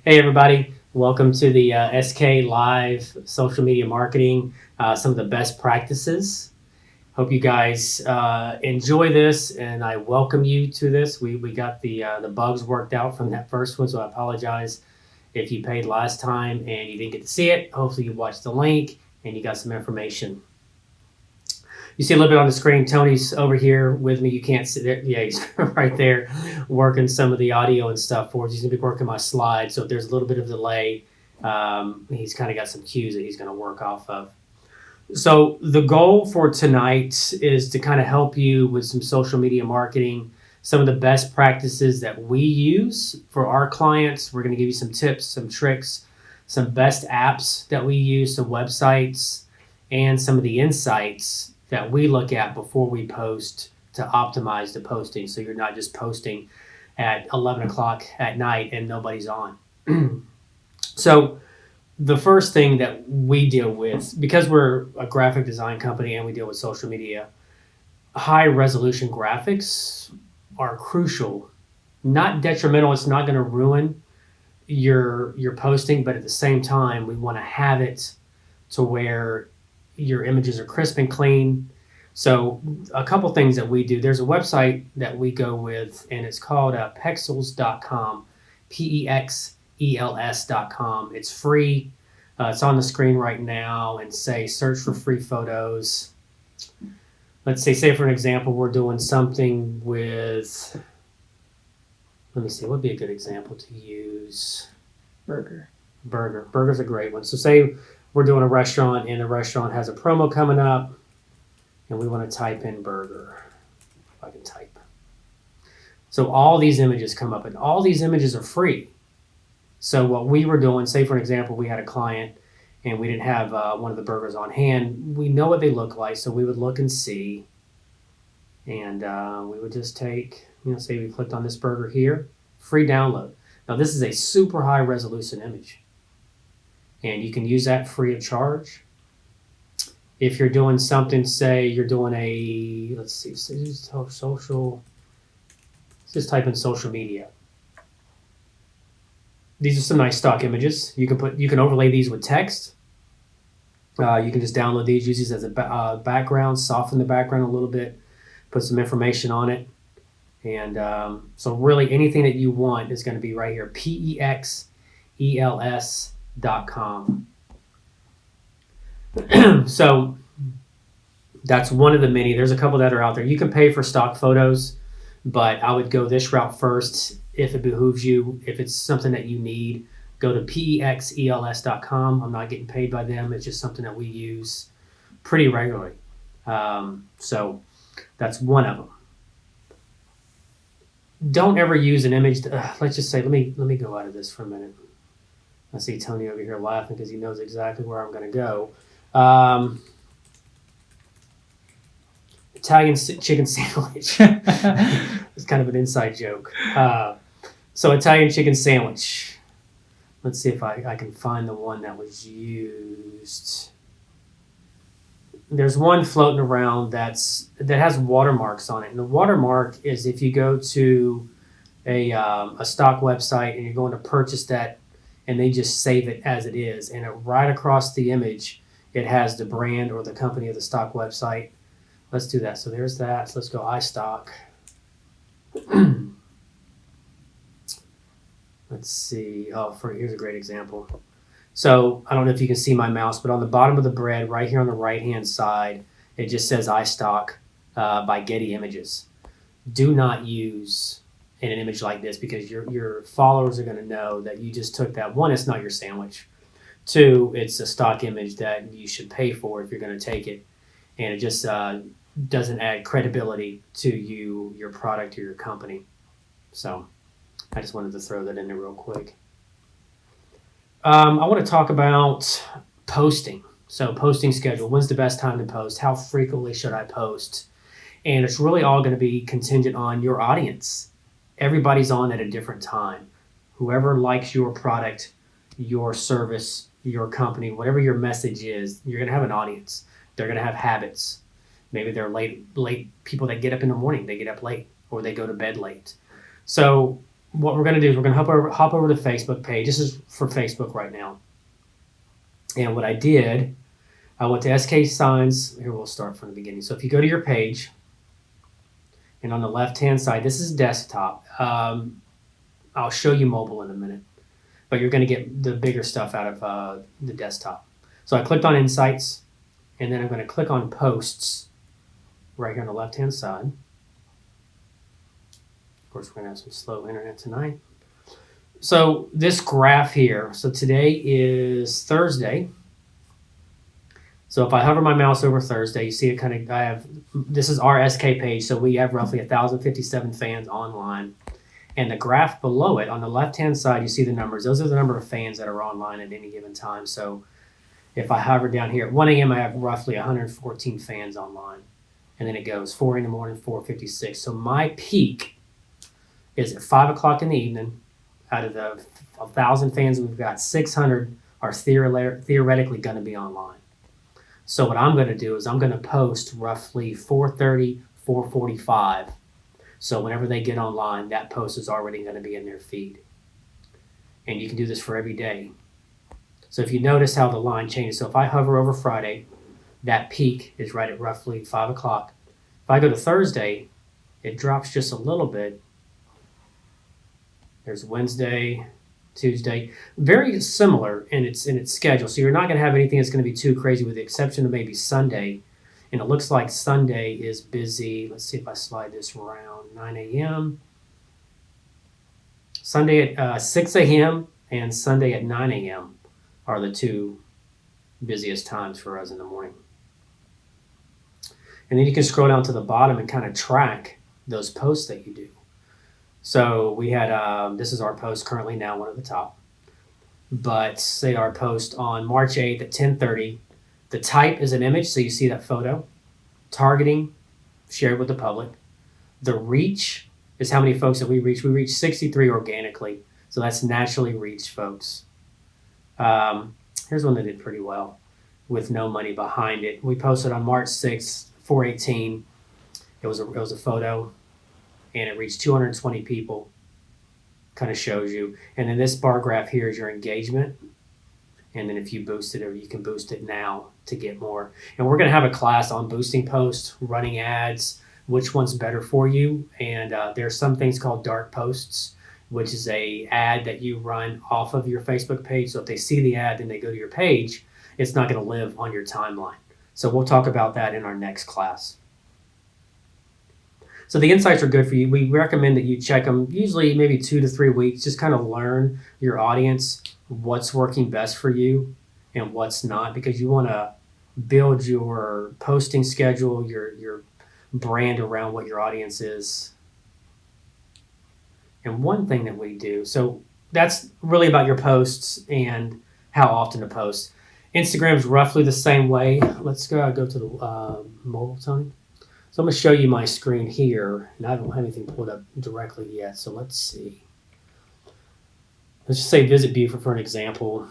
Hey, everybody. Welcome to the SK Live Social Media Marketing, some of the best practices. Hope you guys enjoy this, and I welcome you to this. We got the bugs worked out from that first one, so I apologize if you paid last time and you didn't get to see it. Hopefully you watched the link and you got some information. You see a little bit on the screen. Tony's over here with me. You can't see there. Yeah, he's right there working some of the audio and stuff for us. He's going to be working my slides. So if there's a little bit of delay, he's kind of got some cues that he's going to work off of. So the goal for tonight is to kind of help you with some social media marketing, some of the best practices that we use for our clients. We're going to give you some tips, some tricks, some best apps that we use, some websites, and some of the insights that we look at before we post to optimize the posting. So you're not just posting at 11 o'clock at night and nobody's on. So the first thing that we deal with, because we're a graphic design company and we deal with social media, high resolution graphics are crucial. Not detrimental. It's not going to ruin your posting, but at the same time, we want to have it to where your images are crisp and clean. So a couple things that we do. There's a website that we go with, and it's called pexels.com, pexels.com. It's free. It's on the screen right now, and search for free photos. Let's say for an example, we're doing something with, let me see, what would be a good example to use? Burger's a great one. So say we're doing a restaurant and the restaurant has a promo coming up and we want to type in burger. If I can type. So all these images come up and all these images are free. So what we were doing, say for an example, we had a client and we didn't have one of the burgers on hand. We know what they look like, so we would look and see. And we would just take, say we clicked on this burger here, free download. Now this is a super high resolution image. And you can use that free of charge. If you're doing something, say you're doing let's just type in social media. These are some nice stock images. You can overlay these with text. You can just download these, use these as a background, soften the background a little bit, put some information on it. And so really anything that you want is going to be right here, pexels.com. So that's one of the many. There's a couple that are out there. You can pay for stock photos, but I would go this route first if it behooves you. If it's something that you need, go to pexels.com. I'm not getting paid by them. It's just something that we use pretty regularly. So that's one of them. Don't ever use an image. Let's just say, let me go out of this for a minute. I see Tony over here laughing because he knows exactly where I'm going to go. Italian chicken sandwich. It's kind of an inside joke. So Italian chicken sandwich. Let's see if I can find the one that was used. There's one floating around that has watermarks on it. And the watermark is if you go to a stock website and you're going to purchase that, and they just save it as it is. And right across the image, it has the brand or the company of the stock website. Let's do that. So there's that. So let's go iStock. Let's see. Here's a great example. So I don't know if you can see my mouse, but on the bottom of the bread, right here on the right-hand side, it just says iStock by Getty Images. Do not use in an image like this because your followers are going to know that you just took that. One, it's not your sandwich. Two, it's a stock image that you should pay for if you're going to take it. And it just doesn't add credibility to you, your product, or your company. So I just wanted to throw that in there real quick. I want to talk about posting. So posting schedule. When's the best time to post? How frequently should I post? And it's really all going to be contingent on your audience. Everybody's on at a different time. Whoever likes your product, your service, your company, whatever your message is, you're going to have an audience. They're going to have habits. Maybe they're late people that get up in the morning. They get up late or they go to bed late. So what we're going to do is we're going to hop over to the Facebook page. This is for Facebook right now. And what I did, I went to SK Signs. Here, we'll start from the beginning. So if you go to your page, and on the left-hand side, this is desktop. I'll show you mobile in a minute, but you're going to get the bigger stuff out of the desktop. So I clicked on Insights, and then I'm going to click on Posts right here on the left-hand side. Of course, we're going to have some slow internet tonight. So this graph here, so today is Thursday. So if I hover my mouse over Thursday, you see it kind of, this is our SK page, so we have roughly 1,057 fans online. And the graph below it, on the left-hand side, you see the numbers. Those are the number of fans that are online at any given time. So if I hover down here, at 1 a.m., I have roughly 114 fans online. And then it goes 4 in the morning, 4:56. So my peak is at 5 o'clock in the evening. Out of the 1,000 fans we've got, 600 are theoretically going to be online. So what I'm going to do is I'm going to post roughly 4:30, 4:45. So whenever they get online, that post is already going to be in their feed. And you can do this for every day. So if you notice how the line changes, so if I hover over Friday, that peak is right at roughly 5 o'clock. If I go to Thursday, it drops just a little bit. There's Wednesday, Tuesday, very similar in its schedule. So you're not going to have anything that's going to be too crazy, with the exception of maybe Sunday. And it looks like Sunday is busy. Let's see if I slide this around. 9 a.m. Sunday at 6 a.m. and Sunday at 9 a.m. are the two busiest times for us in the morning. And then you can scroll down to the bottom and kind of track those posts that you do. So we had, this is our post currently now, one at the top. But say our post on March 8th at 10:30. The type is an image, so you see that photo. Targeting, shared with the public. The reach is how many folks that we reach. We reach 63 organically, so that's naturally reached folks. Here's one that did pretty well with no money behind it. We posted on March 6th, 4/18. It was a photo, and it reached 220 people. Kind of shows you. And then this bar graph here is your engagement. And then if you boost it, or you can boost it now to get more. And we're going to have a class on boosting posts, running ads, which one's better for you. And there's some things called dark posts, which is a ad that you run off of your Facebook page. So if they see the ad and they go to your page, it's not going to live on your timeline. So we'll talk about that in our next class. So the insights are good for you. We recommend that you check them usually maybe 2 to 3 weeks, just kind of learn your audience, what's working best for you and what's not, because you want to build your posting schedule, your brand around what your audience is. And one thing that we do, so that's really about your posts and how often to post. Instagram is roughly the same way. Let's go to the mobile, Tony. So I'm going to show you my screen here, and I don't have anything pulled up directly yet, so let's see. Let's just say Visit Beaufort for an example.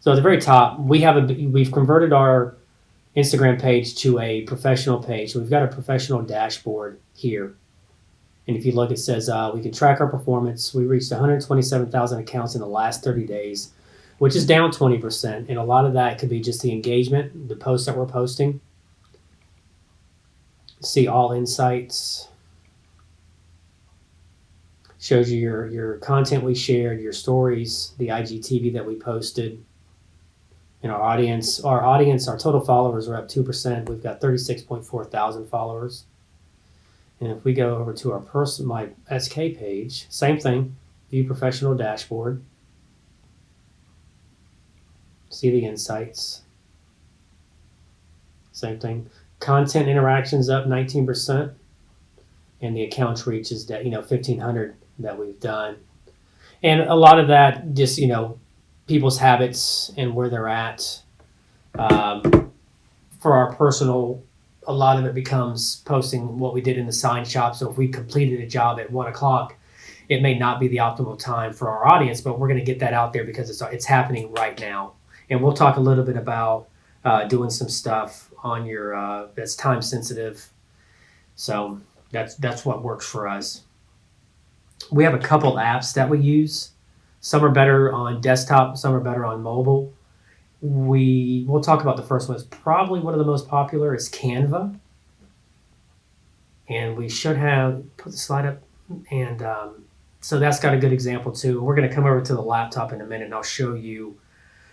So at the very top, we've converted our Instagram page to a professional page. So we've got a professional dashboard here. And if you look, it says we can track our performance. We reached 127,000 accounts in the last 30 days, which is down 20%. And a lot of that could be just the engagement, the posts that we're posting. See all insights. Shows you your content we shared, your stories, the IGTV that we posted. And our audience, our total followers are up 2%. We've got 36.4 thousand followers. And if we go over to my SK page, same thing, view professional dashboard. See the insights. Same thing. Content interactions up 19%. And the accounts reach is that, 1,500 that we've done. And a lot of that just, people's habits and where they're at. For our personal, a lot of it becomes posting what we did in the sign shop. So if we completed a job at 1 o'clock, it may not be the optimal time for our audience, but we're going to get that out there because it's happening right now. And we'll talk a little bit about doing some stuff on your that's time sensitive. So That's what works for us. We have a couple apps that we use. Some are better on desktop, some are better on mobile. We'll talk about the first one. It's probably one of the most popular is Canva, and we should have put the slide up. And so that's got a good example too. We're going to come over to the laptop in a minute, and I'll show you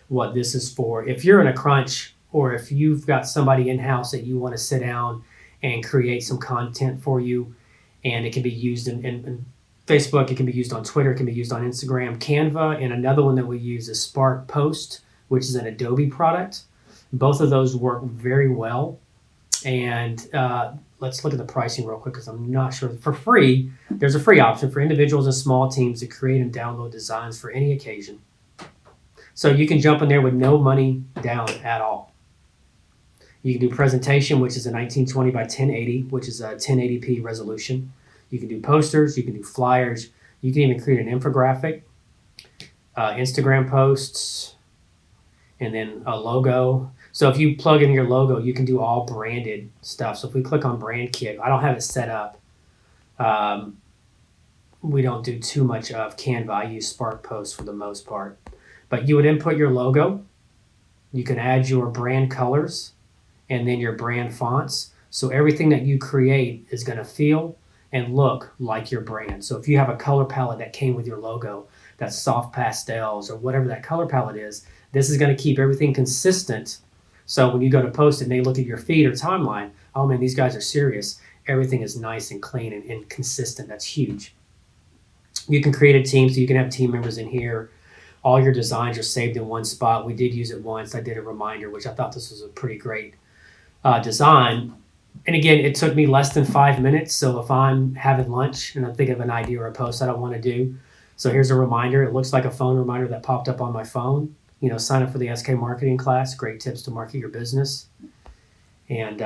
what this is for. If you're in a crunch, or if you've got somebody in house that you want to sit down and create some content for you, and it can be used in Facebook, it can be used on Twitter, it can be used on Instagram, Canva, and another one that we use is Spark Post, which is an Adobe product. Both of those work very well. And let's look at the pricing real quick because I'm not sure. For free, there's a free option for individuals and small teams to create and download designs for any occasion. So you can jump in there with no money down at all. You can do presentation, which is a 1920 by 1080, which is a 1080p resolution. You can do posters, you can do flyers, you can even create an infographic, Instagram posts, and then a logo. So if you plug in your logo, you can do all branded stuff. So if we click on Brand Kit, I don't have it set up. We don't do too much of Canva. I use Spark Post for the most part. But you would input your logo. You can add your brand colors and then your brand fonts. So everything that you create is going to feel and look like your brand. So if you have a color palette that came with your logo, that's soft pastels or whatever that color palette is, this is going to keep everything consistent. So when you go to post it and they look at your feed or timeline, oh man, these guys are serious. Everything is nice and clean and consistent. That's huge. You can create a team, so you can have team members in here. All your designs are saved in one spot. We did use it once. I did a reminder, which I thought this was a pretty great design. And again, it took me less than 5 minutes. So if I'm having lunch and I'm thinking of an idea or a post I don't want to do, so here's a reminder. It looks like a phone reminder that popped up on my phone. You know, sign up for the SK marketing class. Great tips to market your business. And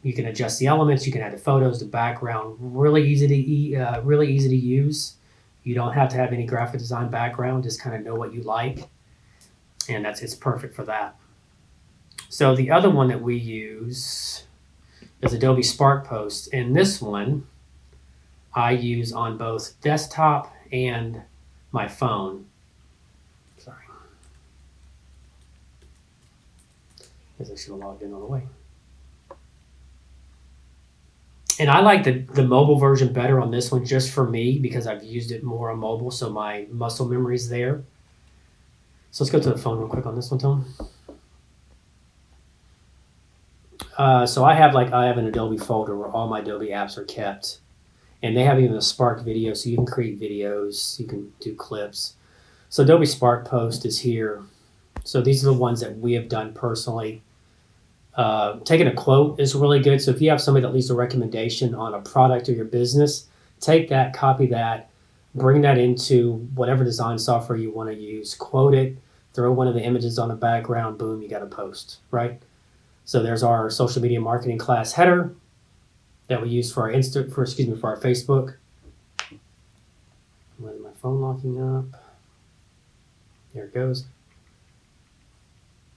you can adjust the elements. You can add the photos, the background. Really easy to use. You don't have to have any graphic design background. Just kind of know what you like, and it's perfect for that. So the other one that we use is Adobe Spark Post, and this one I use on both desktop and my phone. Sorry, because I should have logged in all the way. And I like the mobile version better on this one just for me because I've used it more on mobile, so my muscle memory is there. So let's go to the phone real quick on this one, Tom. So I have an Adobe folder where all my Adobe apps are kept, and they have even a Spark video, so you can create videos, you can do clips. So Adobe Spark Post is here. So these are the ones that we have done personally. Taking a quote is really good. So if you have somebody that leaves a recommendation on a product or your business, take that, copy that, bring that into whatever design software you want to use, quote it, throw one of the images on the background, boom, you got a post, right? So there's our social media marketing class header that we use for our for our Facebook. Where's my phone locking up? There it goes.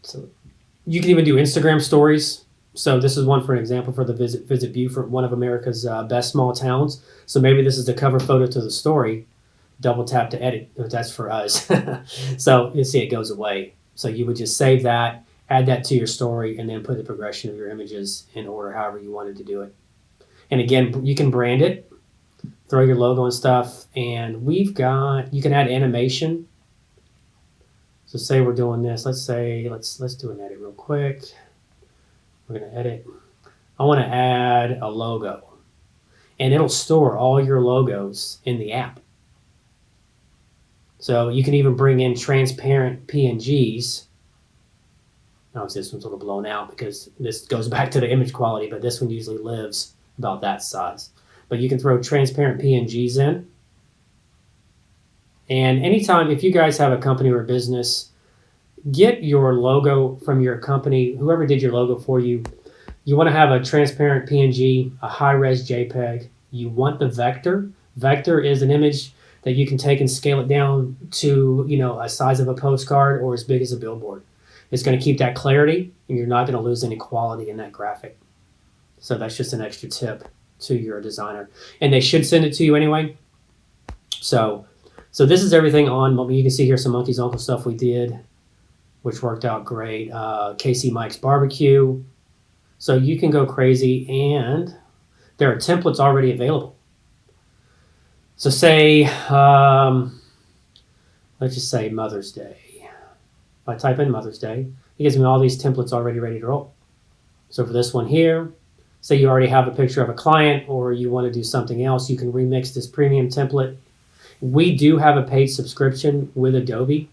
So you can even do Instagram stories. So this is one for an example for the Visit Beaufort, one of America's best small towns. So maybe this is the cover photo to the story. Double tap to edit. That's for us. So you see it goes away. So you would just save that, add that to your story, and then put the progression of your images in order however you wanted to do it. And again, you can brand it, throw your logo and stuff. And you can add animation. So say we're doing this. Let's do an edit real quick. We're going to edit. I want to add a logo. And it'll store all your logos in the app. So you can even bring in transparent PNGs. Now this one's a little blown out because this goes back to the image quality, but this one usually lives about that size. But you can throw transparent PNGs in. And anytime, if you guys have a company or a business, get your logo from your company, whoever did your logo for you. You want to have a transparent PNG, a high-res JPEG. You want the vector. Vector is an image that you can take and scale it down to, a size of a postcard or as big as a billboard. It's going to keep that clarity, and you're not going to lose any quality in that graphic. So that's just an extra tip. to your designer, and they should send it to you anyway. So this is everything on. You can see here some Monkey's Uncle stuff we did, which worked out great. KC Mike's Barbecue. So you can go crazy, and there are templates already available. So say, let's just say Mother's Day. If I type in Mother's Day, it gives me all these templates already ready to roll. So for this one here, say you already have a picture of a client or you want to do something else, you can remix this premium template. We do have a paid subscription with Adobe,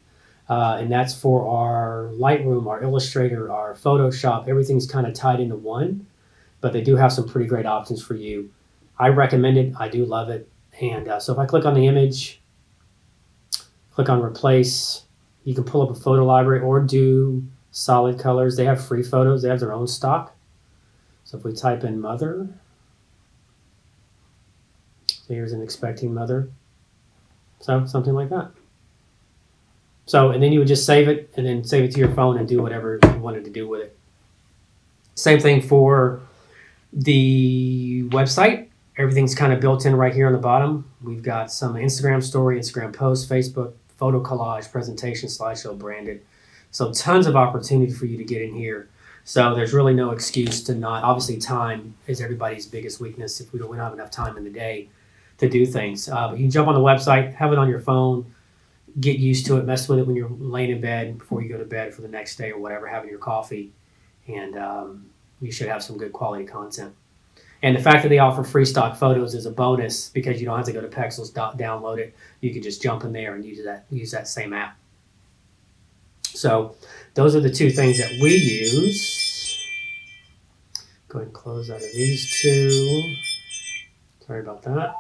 and that's for our Lightroom, our Illustrator, our Photoshop. Everything's kind of tied into one, but they do have some pretty great options for you. I recommend it. I do love it. And so if I click on the image, click on replace, you can pull up a photo library or do solid colors. They have free photos. They have their own stock. So if we type in mother, so here's an expecting mother. So something like that. So, and then you would just save it and then save it to your phone and do whatever you wanted to do with it. Same thing for the website. Everything's kind of built in right here on the bottom. We've got some Instagram story, Instagram post, Facebook, photo collage, presentation, slideshow, branded. So tons of opportunity for you to get in here. So there's really no excuse to not. Obviously, time is everybody's biggest weakness if we don't have enough time in the day to do things. But you can jump on the website, have it on your phone, get used to it, mess with it when you're laying in bed before you go to bed for the next day or whatever, having your coffee, and you should have some good quality content. And the fact that they offer free stock photos is a bonus because you don't have to go to Pexels, download it. You can just jump in there and use that same app. So those are the two things that we use. Go ahead and close out of these two. Sorry about that.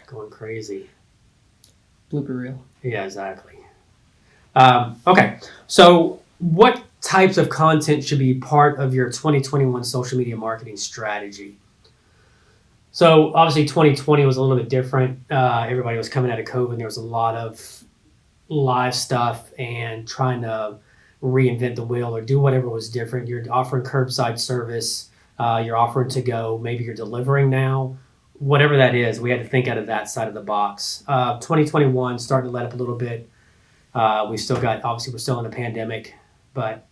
Going crazy. Blooper reel. Yeah, exactly. Okay, so what types of content should be part of your 2021 social media marketing strategy? So obviously 2020 was a little bit different. Everybody was coming out of COVID. There was a lot of live stuff and trying to reinvent the wheel or do whatever was different. You're offering curbside service. You're offering to go. Maybe you're delivering now. Whatever that is, we had to think out of that side of the box. 2021 starting to let up a little bit. We're still in a pandemic, but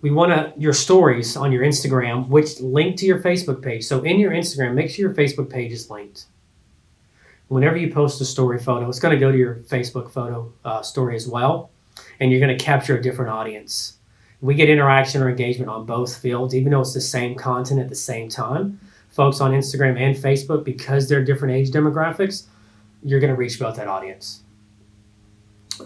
we want your stories on your Instagram, which link to your Facebook page. So in your Instagram, make sure your Facebook page is linked. Whenever you post a story photo, it's going to go to your Facebook photo story as well, and you're going to capture a different audience. We get interaction or engagement on both fields, even though it's the same content at the same time. Folks on Instagram and Facebook, because they're different age demographics, you're going to reach both that audience.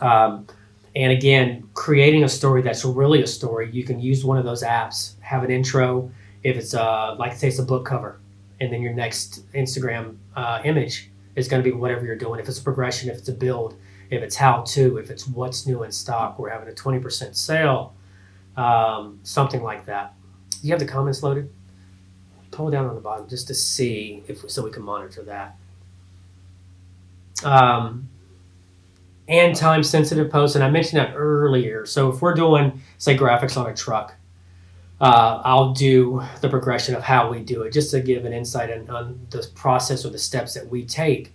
And again, creating a story that's really a story, you can use one of those apps, have an intro. If it's like say it's a book cover, and then your next Instagram image is going to be whatever you're doing. If it's a progression, if it's a build, if it's how to, if it's what's new in stock, we're having a 20% sale, something like that. Do you have the comments loaded? Pull down on the bottom just to see so we can monitor that. And time sensitive posts, and I mentioned that earlier. So if we're doing, say, graphics on a truck, I'll do the progression of how we do it, just to give an insight on the process or the steps that we take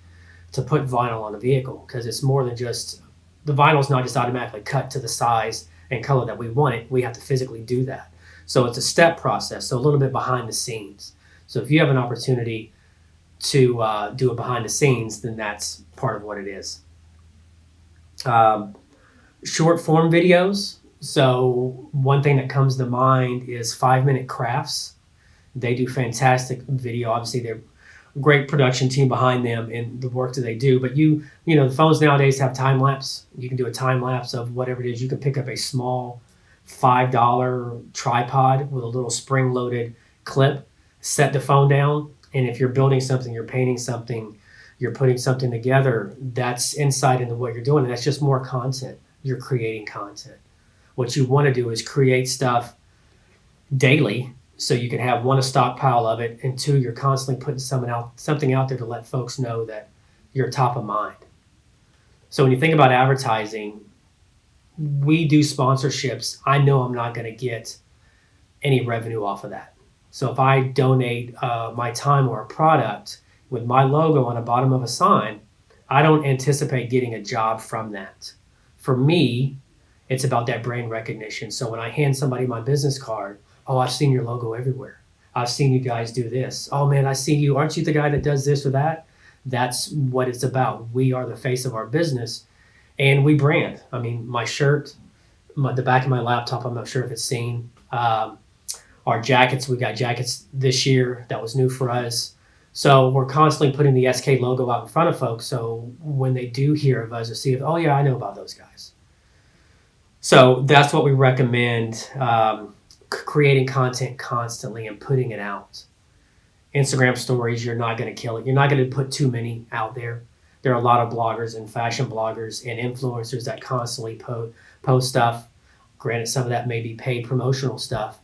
to put vinyl on a vehicle, because it's more than just, the vinyl is not just automatically cut to the size and color that we want it. We have to physically do that. So it's a step process, so a little bit behind the scenes. So if you have an opportunity to do it behind the scenes, then that's part of what it is. Short form videos. So one thing that comes to mind is 5-minute crafts. They do fantastic video. Obviously, they're a great production team behind them and the work that they do. But you know, the phones nowadays have time lapse. You can do a time lapse of whatever it is. You can pick up a small $5 tripod with a little spring-loaded clip, set the phone down, and if you're building something, you're painting something, you're putting something together, that's insight into what you're doing, and that's just more content. You're creating content. What you want to do is create stuff daily so you can have, one, a stockpile of it, and two, you're constantly putting something out there to let folks know that you're top of mind. So when you think about advertising, we do sponsorships. I know I'm not going to get any revenue off of that. So if I donate my time or a product with my logo on the bottom of a sign, I don't anticipate getting a job from that. For me, it's about that brand recognition. So when I hand somebody my business card, oh, I've seen your logo everywhere. I've seen you guys do this. Oh man, I see you. Aren't you the guy that does this or that? That's what it's about. We are the face of our business and we brand. I mean, my shirt, the back of my laptop, I'm not sure if it's seen. Our jackets, we got jackets this year. That was new for us. So we're constantly putting the SK logo out in front of folks. So when they do hear of us or see, oh yeah, I know about those guys. So that's what we recommend, creating content constantly and putting it out. Instagram stories, you're not going to kill it. You're not going to put too many out there. There are a lot of bloggers and fashion bloggers and influencers that constantly post stuff. Granted, some of that may be paid promotional stuff,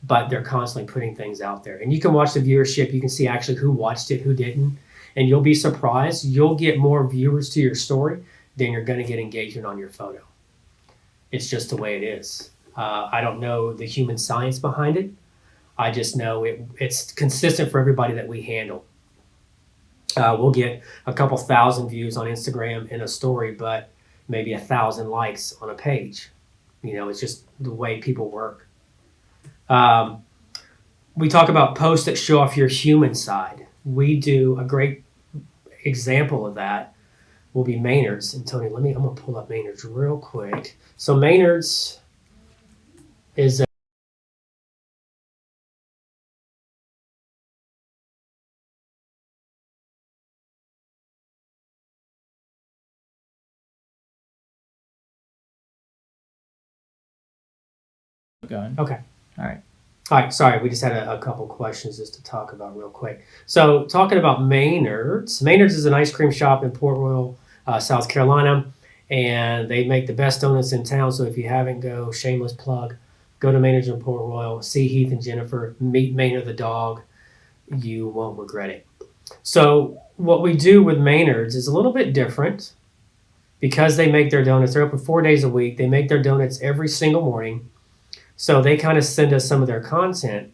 but they're constantly putting things out there. And you can watch the viewership. You can see actually who watched it, who didn't. And you'll be surprised. You'll get more viewers to your story than you're going to get engagement on your photo. It's just the way it is. I don't know the human science behind it. I just know it's consistent for everybody that we handle. We'll get a couple thousand views on Instagram in a story, but maybe 1,000 likes on a page. It's just the way people work. We talk about posts that show off your human side. We do a great example of that will be Maynard's. And Tony, I'm going to pull up Maynard's real quick. So Maynard's is Going. okay. All right. All right, sorry, we just had a couple questions just to talk about real quick. So talking about Maynard's. Maynard's is an ice cream shop in Port Royal, South Carolina, and they make the best donuts in town. So if you haven't, shameless plug, go to Maynard's in Port Royal, see Heath and Jennifer, meet Maynard the dog. You won't regret it. So what we do with Maynard's is a little bit different because they make their donuts. They're open 4 days a week. They make their donuts every single morning. So they kind of send us some of their content,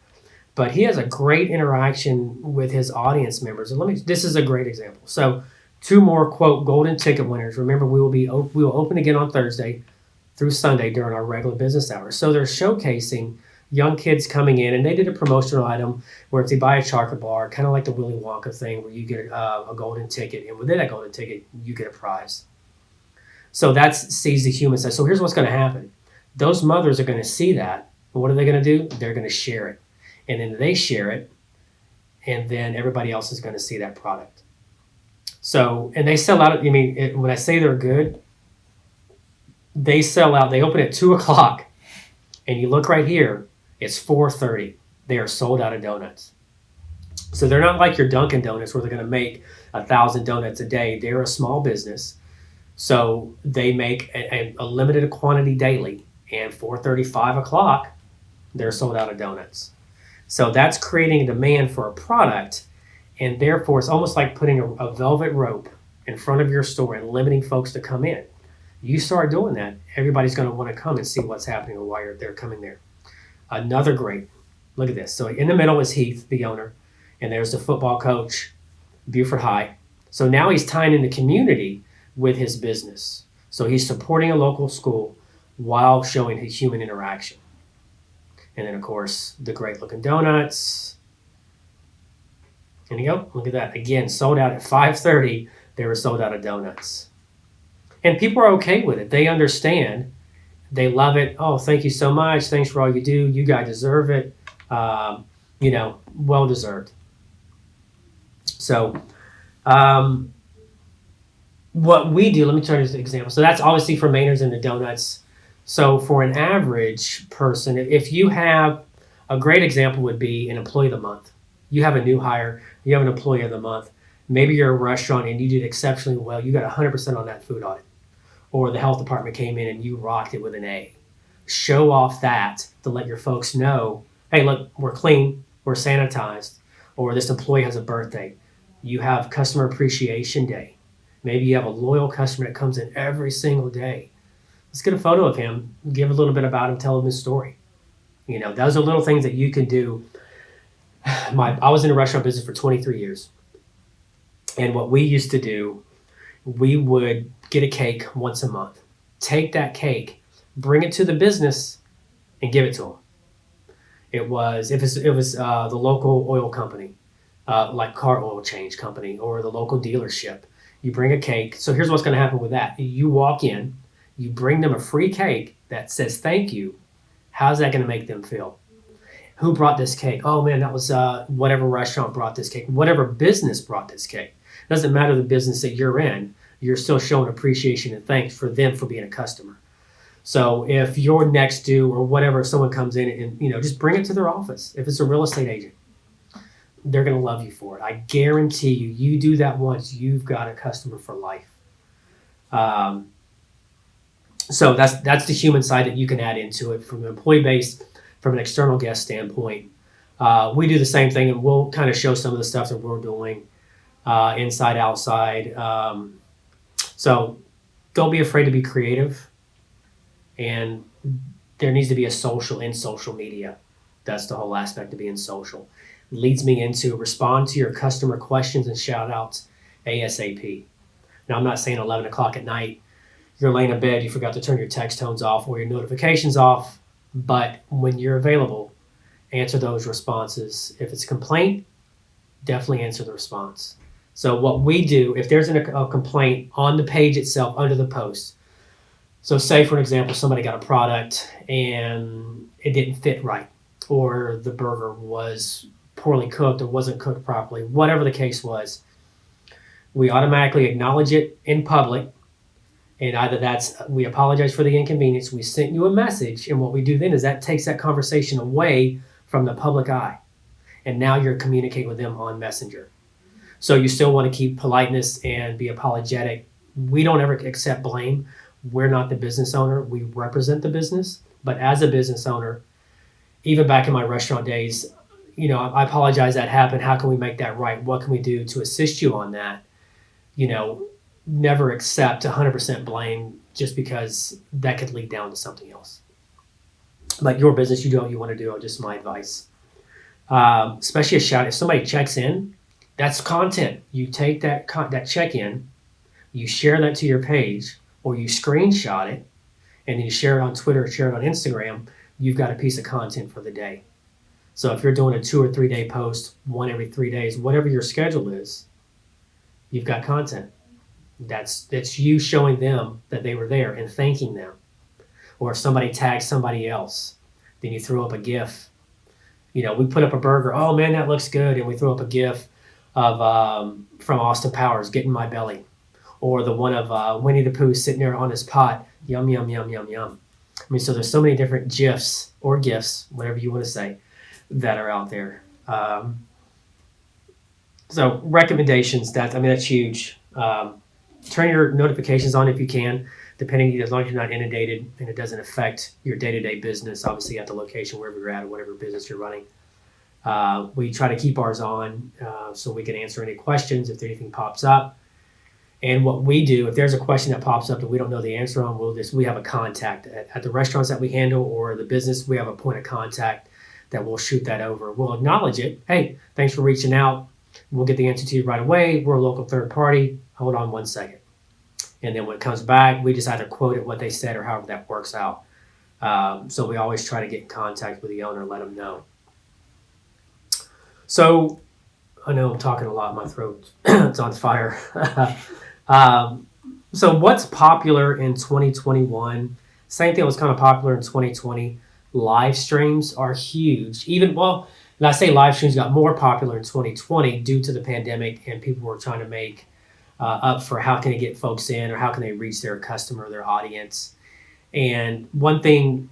but he has a great interaction with his audience members. And this is a great example. So 2 more quote golden ticket winners. Remember, we will open again on Thursday through Sunday during our regular business hours. So they're showcasing young kids coming in, and they did a promotional item where if they buy a chocolate bar, kind of like the Willy Wonka thing, where you get a golden ticket, and within that golden ticket, you get a prize. So that sees the human side. So here's what's going to happen. Those mothers are going to see that. And what are they going to do? They're going to share it. And then they share it. And then everybody else is going to see that product. So, and they sell out. When I say they're good, they sell out. They open at 2:00. And you look right here, it's 4:30. They are sold out of donuts. So they're not like your Dunkin' Donuts where they're going to make 1,000 donuts a day. They're a small business. So they make a limited quantity daily. And 4:30, 5:00, they're sold out of donuts. So that's creating a demand for a product, and therefore it's almost like putting a velvet rope in front of your store and limiting folks to come in. You start doing that, everybody's going to want to come and see what's happening or why they're coming there. Another great, look at this. So in the middle is Heath, the owner, and there's the football coach, Beaufort High. So now he's tying in the community with his business. So he's supporting a local school while showing his human interaction. And then, of course, the great looking donuts. And you go, look at that. Again, sold out at 5:30. They were sold out of donuts. And people are okay with it. They understand. They love it. Oh, thank you so much. Thanks for all you do. You guys deserve it. Well deserved. So, what we do, let me turn to this example. So that's obviously for Maynard's and the donuts. So for an average person, if you have, a great example would be an employee of the month. You have a new hire, you have an employee of the month. Maybe you're a restaurant and you did exceptionally well. You got 100% on that food audit. Or the health department came in and you rocked it with an A. Show off that to let your folks know, hey, look, we're clean, we're sanitized, or this employee has a birthday. You have customer appreciation day. Maybe you have a loyal customer that comes in every single day. Let's get a photo of him, give a little bit about him, tell him his story. Those are little things that you can do. I was in the restaurant business for 23 years. And what we used to do, we would get a cake once a month, take that cake, bring it to the business, and give it to them. It was the local oil company, like car oil change company, or the local dealership. You bring a cake. So here's what's going to happen with that. You walk in, you bring them a free cake that says thank you. How's that going to make them feel? Who brought this cake? Oh man, that was whatever restaurant brought this cake, whatever business brought this cake. Doesn't matter the business that you're in, you're still showing appreciation and thanks for them for being a customer. So if you're next to or whatever, someone comes in and just bring it to their office. If it's a real estate agent, they're going to love you for it. I guarantee you, you do that once, you've got a customer for life. So that's the human side that you can add into it from an employee base, from an external guest standpoint. We do the same thing, and we'll kind of show some of the stuff that we're doing inside, outside. So don't be afraid to be creative. And there needs to be a social in social media. That's the whole aspect of being social. Leads me into respond to your customer questions and shout outs ASAP. Now, I'm not saying 11 o'clock at night, you're laying in bed, you forgot to turn your text tones off or your notifications off. But when you're available, answer those responses. If it's a complaint, definitely answer the response. So what we do, if there's a complaint on the page itself, under the post, so say, for example, somebody got a product and it didn't fit right, or the burger was poorly cooked or wasn't cooked properly, whatever the case was, we automatically acknowledge it in public. And either we apologize for the inconvenience, we sent you a message, and what we do then is that takes that conversation away from the public eye. And now you're communicating with them on Messenger. So you still want to keep politeness and be apologetic. We don't ever accept blame. We're not the business owner. We represent the business. But as a business owner, even back in my restaurant days, I apologize that happened. How can we make that right? What can we do to assist you on that? Never accept 100% blame just because that could lead down to something else. Like your business, you do what you want to do. Just my advice. Especially a shout. If somebody checks in, that's content. You take that check-in, you share that to your page, or you screenshot it, and then you share it on Twitter or share it on Instagram. You've got a piece of content for the day. So if you're doing a 2 or 3 day post, one every 3 days, whatever your schedule is, you've got content. That's you showing them that they were there and thanking them. Or if somebody tags somebody else, then you throw up a GIF. We put up a burger. Oh man, that looks good, and we throw up a GIF of from Austin Powers, Get in My Belly, or the one of Winnie the Pooh sitting there on his pot, yum yum yum yum yum. So there's so many different GIFs or GIFs, whatever you want to say, that are out there. So recommendations, that's huge. Turn your notifications on if you can, depending, as long as you're not inundated and it doesn't affect your day-to-day business, obviously at the location, wherever you're at, or whatever business you're running. We try to keep ours on so we can answer any questions if anything pops up. And what we do, if there's a question that pops up that we don't know the answer on, we have a contact at the restaurants that we handle or the business. We have a point of contact that we'll shoot that over. We'll acknowledge it. Hey, thanks for reaching out. We'll get the answer to you right away. We're a local third party. Hold on 1 second. And then when it comes back, we just either quote it what they said or however that works out. So we always try to get in contact with the owner and let them know. So I know I'm talking a lot. My throat it's on fire. So what's popular in 2021? Same thing was kind of popular in 2020. Live streams are huge. And I say live streams got more popular in 2020 due to the pandemic, and people were trying to make up for how can they get folks in or how can they reach their customer, their audience. And one thing,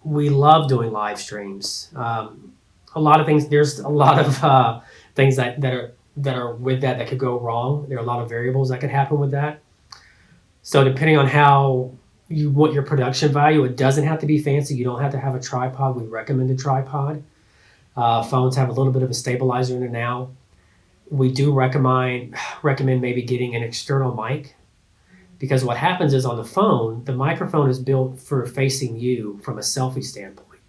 we love doing live streams. A lot of things, there's a lot of things that are with that could go wrong. There are a lot of variables that could happen with that. So depending on how you want your production value, it doesn't have to be fancy. You don't have to have a tripod. We recommend a tripod. Phones have a little bit of a stabilizer in it now. We do recommend maybe getting an external mic, because what happens is on the phone, the microphone is built for facing you from a selfie standpoint.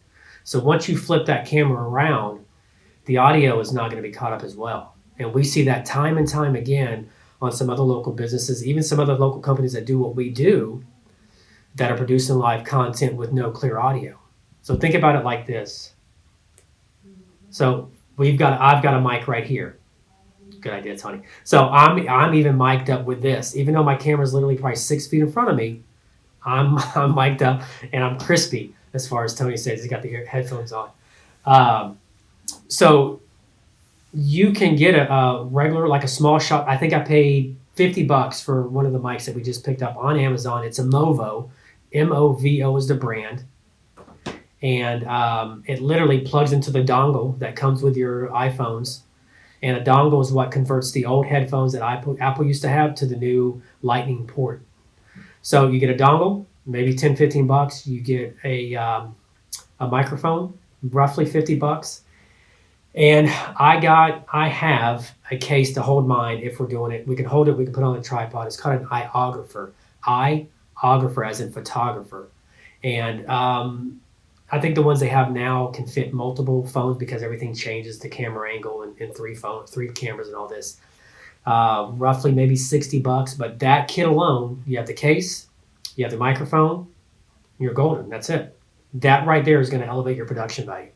So once you flip that camera around, the audio is not going to be caught up as well. And we see that time and time again on some other local businesses, even some other local companies that do what we do, that are producing live content with no clear audio. So think about it like this. So I've got a mic right here. Good idea, Tony. So I'm even mic'd up with this, even though my camera's literally probably 6 feet in front of me. I'm mic'd up and I'm crispy, as far as Tony says. He's got the headphones on. So you can get a regular, like a small shot. I think I paid $50 for one of the mics that we just picked up on Amazon. It's a Movo. MOVO is the brand. And it literally plugs into the dongle that comes with your iPhones. And a dongle is what converts the old headphones that Apple used to have to the new Lightning port. So you get a dongle, maybe $10-15. You get a microphone, roughly $50. And I have a case to hold mine if we're doing it. We can hold it, we can put it on a tripod. It's called an iographer. Iographer as in photographer. And I think the ones they have now can fit multiple phones because everything changes the camera angle and three cameras and all this. Roughly maybe $60, but that kit alone, you have the case, you have the microphone, you're golden. That's it. That right there is going to elevate your production value.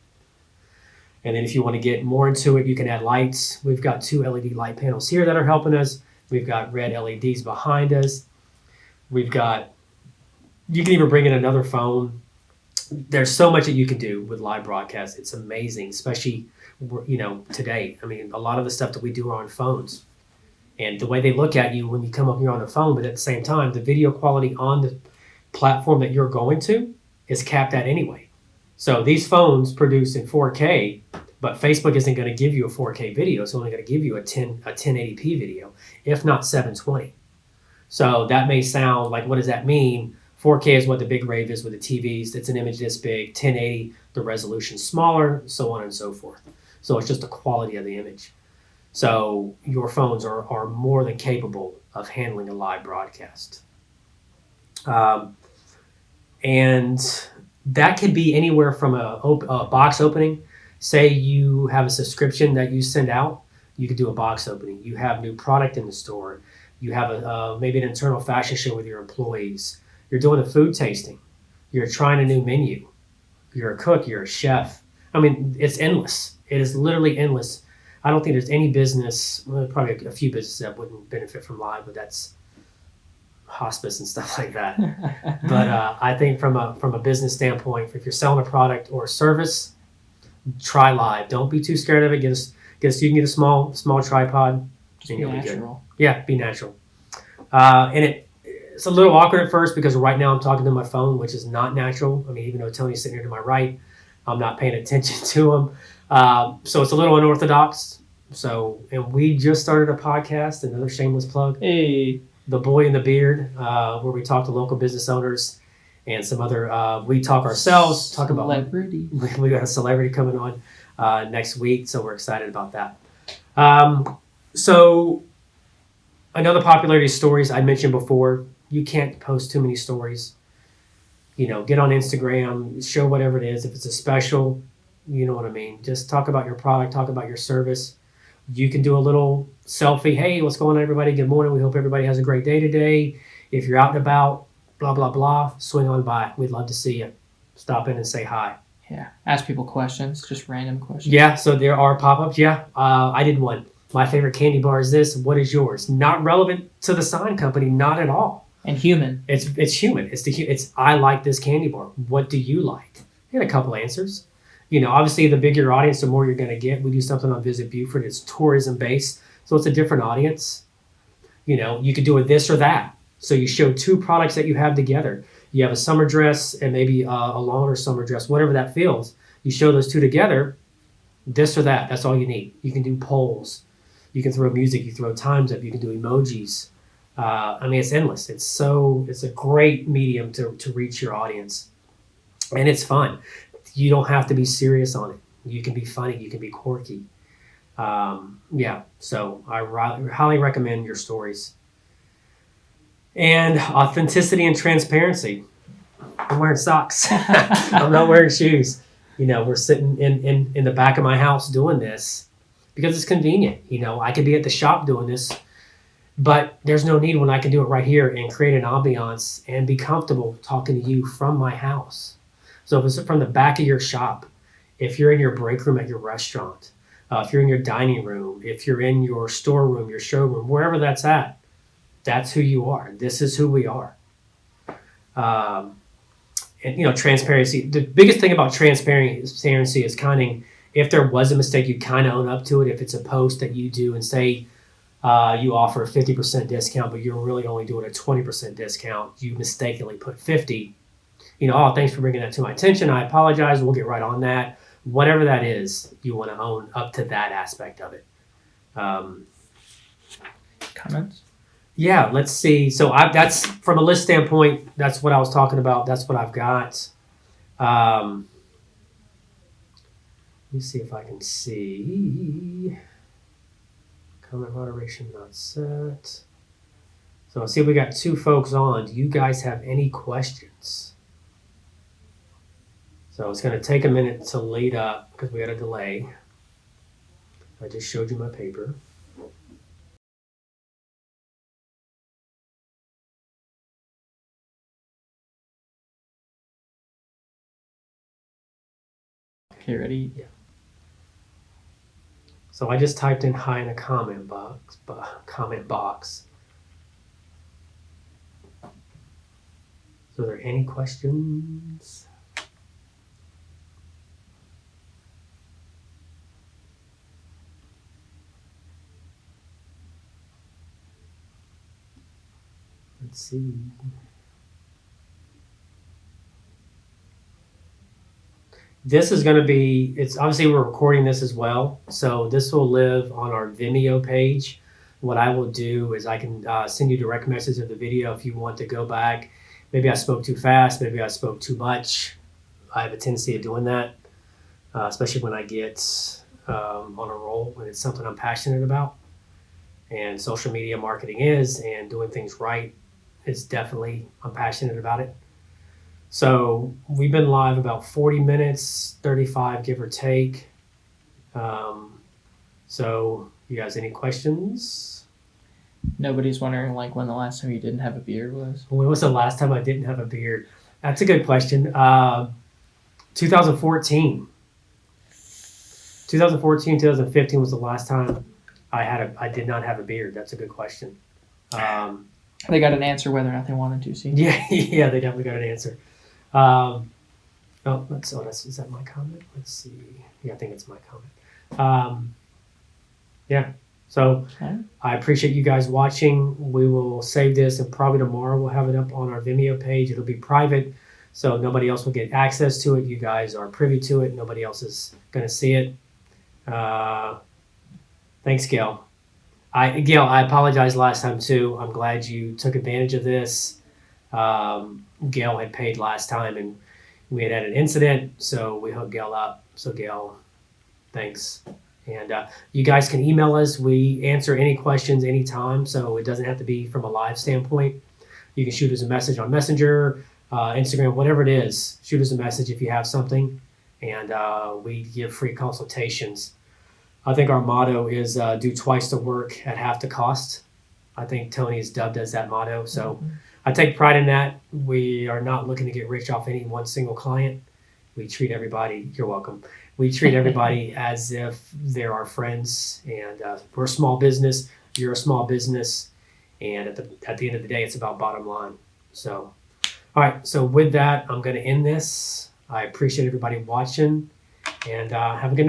And then if you want to get more into it, you can add lights. We've got 2 LED light panels here that are helping us. We've got red LEDs behind us. You can even bring in another phone. There's so much that you can do with live broadcasts. It's amazing, especially, today. I mean, a lot of the stuff that we do are on phones. And the way they look at you when you come up here on the phone, but at the same time, the video quality on the platform that you're going to is capped at anyway. So these phones produce in 4K, but Facebook isn't going to give you a 4K video. It's only going to give you a 1080p video, if not 720. So that may sound like, what does that mean? 4K is what the big rave is with the TVs. It's an image this big. 1080, the resolution's smaller, so on and so forth. So it's just the quality of the image. So your phones are more than capable of handling a live broadcast. And that could be anywhere from a box opening. Say you have a subscription that you send out, you could do a box opening. You have new product in the store. You have maybe an internal fashion show with your employees. You're doing a food tasting. You're trying a new menu. You're a cook. You're a chef. I mean, it's endless. It is literally endless. I don't think there's any business, well, probably a few businesses that wouldn't benefit from live, but that's hospice and stuff like that. But I think from a business standpoint, if you're selling a product or a service, try live. Don't be too scared of it. You can get a small tripod. Just be natural. Yeah, be natural. And it's a little awkward at first because right now I'm talking to my phone, which is not natural. I mean, even though Tony's sitting here to my right, I'm not paying attention to him. So it's a little unorthodox. And we just started a podcast, another shameless plug. Hey. The Boy and the Beard, where we talk to local business owners and some other, we talk ourselves, talk about celebrity. We got a celebrity coming on next week, so we're excited about that. So another popularity stories I mentioned before, you can't post too many stories. Get on Instagram, show whatever it is. If it's a special, you know what I mean. Just talk about your product, talk about your service. You can do a little selfie. Hey, what's going on, everybody? Good morning. We hope everybody has a great day today. If you're out and about, blah, blah, blah, swing on by. We'd love to see you. Stop in and say hi. Yeah. Ask people questions, just random questions. Yeah, so there are pop-ups. Yeah, I did one. My favorite candy bar is this. What is yours? Not relevant to the sign company, not at all. And human. It's human. It's I like this candy bar. What do you like? I had a couple answers. Obviously the bigger your audience, the more you're going to get. We do something on Visit Beaufort. It's tourism based, so it's a different audience. You could do it this or that. So you show 2 products that you have together. You have a summer dress and maybe a longer summer dress, whatever that feels. You show those 2 together, this or that. That's all you need. You can do polls. You can throw music. You throw times up. You can do emojis. It's endless. It's a great medium to reach your audience, and it's fun. You don't have to be serious on it. You can be funny. You can be quirky. So I highly recommend your stories. And authenticity and transparency. I'm wearing socks. I'm not wearing shoes. We're sitting in the back of my house doing this because it's convenient. I could be at the shop doing this, but there's no need when I can do it right here and create an ambiance and be comfortable talking to you from my house. So if it's from the back of your shop, if you're in your break room at your restaurant, if you're in your dining room, if you're in your storeroom, your showroom, wherever that's at, that's who you are. This is who we are. And transparency. The biggest thing about transparency is if there was a mistake, you kind of own up to it. If it's a post that you do and say you offer a 50% discount, but you're really only doing a 20% discount, you mistakenly put 50. Oh, thanks for bringing that to my attention. I apologize. We'll get right on that. Whatever that is, you want to own up to that aspect of it. Comments? Yeah, let's see. So that's from a list standpoint. That's what I was talking about. That's what I've got. Let me see if I can see. Comment moderation not set. So I'll see if we got 2 folks on. Do you guys have any questions? So it's going to take a minute to lead up because we got a delay. I just showed you my paper. Okay, ready? Yeah. So I just typed in hi in a comment box. So are there any questions? Let's see. This is going to be, it's obviously we're recording this as well. So this will live on our Vimeo page. What I will do is I can send you direct message of the video if you want to go back. Maybe I spoke too fast. Maybe I spoke too much. I have a tendency of doing that, especially when I get on a roll, when it's something I'm passionate about. And social media marketing and doing things right is definitely, I'm passionate about it. So we've been live about 40 minutes, 35 give or take. So you guys, any questions? Nobody's wondering when the last time you didn't have a beard was? When was the last time I didn't have a beard? That's a good question. 2014. 2015 was the last time I did not have a beard. That's a good question. They got an answer whether or not they wanted to, see? Yeah, they definitely got an answer. Is that my comment? Let's see. Yeah, I think it's my comment. Yeah. So Okay. I appreciate you guys watching. We will save this, and probably tomorrow we'll have it up on our Vimeo page. It'll be private, so nobody else will get access to it. You guys are privy to it. Nobody else is going to see it. Thanks, Gail. Gail, I apologize last time too. I'm glad you took advantage of this. Gail had paid last time, and we had an incident, so we hooked Gail up. So Gail, thanks. And you guys can email us. We answer any questions anytime, so it doesn't have to be from a live standpoint. You can shoot us a message on Messenger, Instagram, whatever it is. Shoot us a message if you have something, and we give free consultations. I think our motto is do twice the work at half the cost. I think Tony is dubbed as that motto. So I take pride in that. We are not looking to get rich off any one single client. We treat everybody, you're welcome. We treat everybody as if they're our friends, and we're a small business. You're a small business. And at the end of the day, it's about bottom line. So, all right. So with that, I'm going to end this. I appreciate everybody watching, and have a good night.